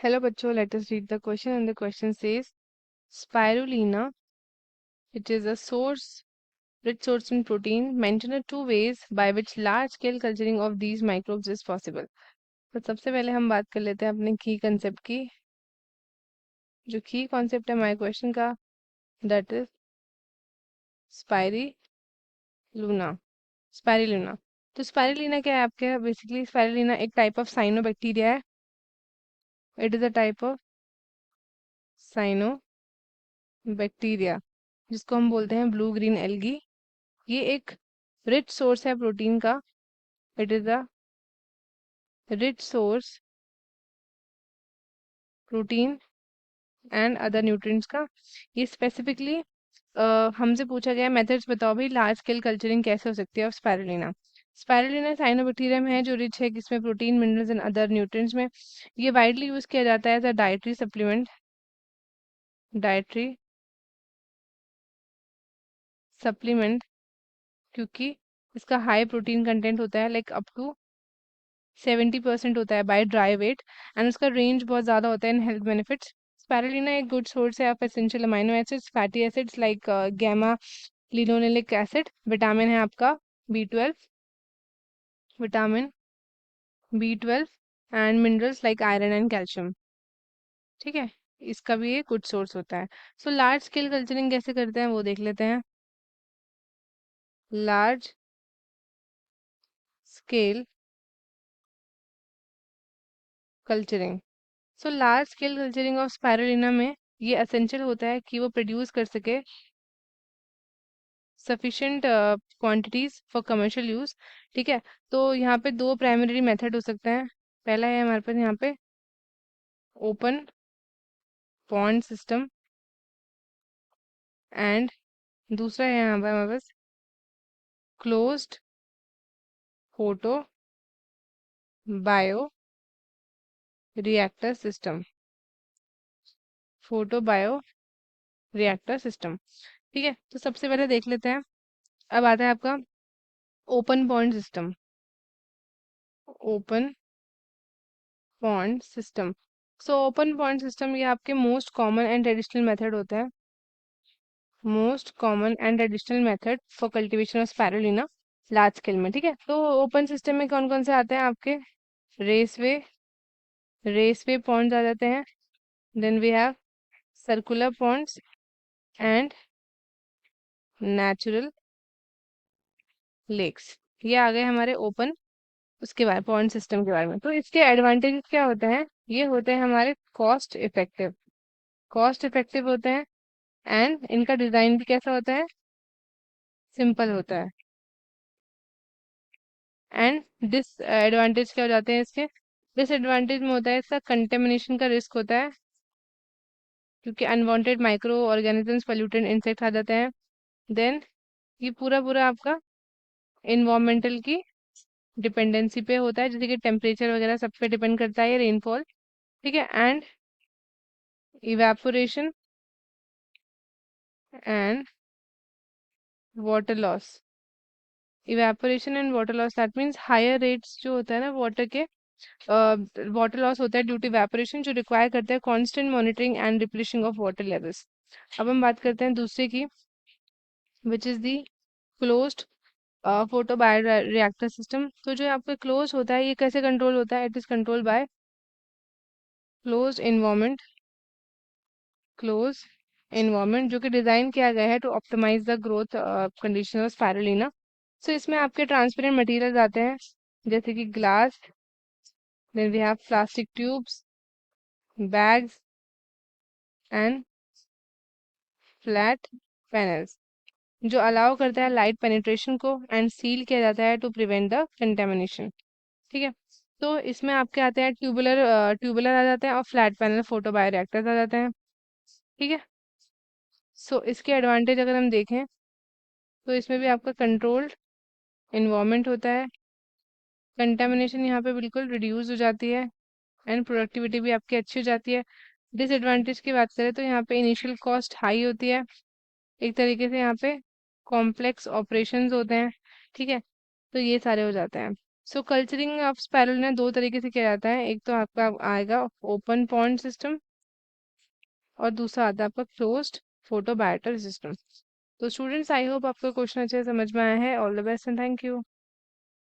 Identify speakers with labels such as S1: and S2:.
S1: Hello, bachcho. Let us read the question. And the question says, spirulina, it is a source, rich source in protein. Mention the two ways by which large-scale culturing of these microbes is possible. तो सबसे पहले हम बात कर लेते हैं अपने की कंसेप्ट की। जो की कॉन्सेप्ट है हमारे क्वेश्चन का, दैट इज स्पाइरुलिना। स्पाइरुलिना। तो स्पाइरुलिना क्या है आपके? बेसिकली स्पाइरुलिना एक टाइप ऑफ साइनोबैक्टीरिया है। It is a type of cyanobacteria जिसको हम बोलते हैं ब्लू ग्रीन एल्गी। ये एक रिच सोर्स है प्रोटीन का। It is a rich source protein and other nutrients का। ये स्पेसिफिकली हमसे पूछा गया मेथड्स बताओ भाई, लार्ज स्केल कल्चरिंग कैसे हो सकती है ऑफ स्पाइरुलिना। स्पाइरुलिना साइनोबैक्टीरियम है जो रिच है किसमें? Protein, minerals and other nutrients में। ये वाइडली यूज किया जाता है as a dietary supplement. Dietary supplement क्योंकि इसका हाई प्रोटीन कंटेंट होता है, लाइक अप टू 70% होता है बाय ड्राई वेट। एंड उसका रेंज बहुत ज़्यादा होता है इन हेल्थ बेनिफिट्स। स्पाइरुलिना एक गुड सोर्स है of essential amino acids, fatty acids like gamma linolenic acid. Vitamin है आपका B12, vitamin B12 and minerals like iron and calcium. ठीक है, इसका भी एक गुड सोर्स होता है। सो लार्ज स्केल कल्चरिंग कैसे करते हैं वो देख लेते हैं। Large scale culturing. So large scale culturing of spirulina में ये असेंशियल होता है कि वो प्रोड्यूस कर सके sufficient quantities for commercial use. ठीक है, तो यहाँ पे दो प्राइमरी मेथड हो सकते हैं। पहला है हमारे पास यहाँ पे ओपन पॉन्ड सिस्टम एंड दूसरा है यहाँ पे हमारे पास closed photo bio reactor system. Photo bio reactor system. ठीक है, तो सबसे पहले देख लेते हैं। अब आता है आपका open point system. Open point system. So open point system ये आपके most common and traditional method होता है। Most common and traditional method for cultivation of spirulina large scale में। ठीक है, तो ओपन सिस्टम में कौन कौन से आते हैं आपके? रेसवे रेसवे पॉइंट्स आ जाते हैं। Then we have circular points and natural lakes. ये आ गए हमारे ओपन, उसके बाद पॉइंट सिस्टम के बारे में। तो इसके एडवांटेजेस क्या होते हैं? ये होते हैं हमारे कॉस्ट इफेक्टिव। कॉस्ट इफेक्टिव होते हैं एंड इनका डिजाइन भी कैसा होता है? सिंपल होता है। एंड डिसएडवांटेज क्या हो जाते हैं इसके? डिसएडवांटेज में होता है इसका कंटेमिनेशन का रिस्क होता है क्योंकि unwanted micro organisms, pollutant, insect आ जाते हैं। देन ये पूरा पूरा आपका इन्वायरमेंटल की डिपेंडेंसी पे होता है, जैसे कि टेम्परेचर वगैरह सब पे डिपेंड करता है ये, रेनफॉल। ठीक है, and evaporation and water loss. Evaporation and water loss that means higher rates जो होता है ना वाटर के, वाटर लॉस होता है ड्यू टू इवेपोरेशन, जो रिक्वायर करता है constant monitoring and replenishing of water levels. अब हम बात करते हैं दूसरे की, which is the closed photo bio reactor system. तो जो आपका क्लोज होता है ये कैसे कंट्रोल होता है? It is control by close environment. Close environment जो कि डिजाइन किया गया है to optimize the growth condition of spirulina. So इसमें आपके ट्रांसपेरेंट मटेरियल्स आते हैं जैसे कि glass, then we have plastic tubes, bags and flat panels, जो अलाउ करता है लाइट पेनिट्रेशन को एंड सील किया जाता है टू प्रिवेंट द कंटेमिनेशन। ठीक है, तो इसमें आपके आते हैं ट्यूबुलर ट्यूबुलर आ जाते हैं और फ्लैट पैनल फोटो बायोरिएक्टर्स आ जाते हैं। ठीक है, सो इसके एडवांटेज अगर हम देखें तो इसमें भी आपका कंट्रोल्ड इन्वायरमेंट होता है, कंटेमिनेशन यहाँ पे बिल्कुल रिड्यूस हो जाती है एंड प्रोडक्टिविटी भी आपकी अच्छी हो जाती है। डिसएडवांटेज की बात करें तो यहाँ पे इनिशियल कॉस्ट हाई होती है, एक तरीके से यहाँ पे कॉम्प्लेक्स ऑपरेशंस होते हैं। ठीक है, तो ये सारे हो जाते हैं। सो कल्चरिंग ऑफ स्पाइरुलिना दो तरीके से किया जाता है। एक तो आपका आएगा ओपन पॉन्ड सिस्टम, और दूसरा आता है आपका क्लोज्ड फोटो बायोटर सिस्टम। तो स्टूडेंट्स, आई होप आपका क्वेश्चन अच्छे से समझ में आया है। All the best and thank you.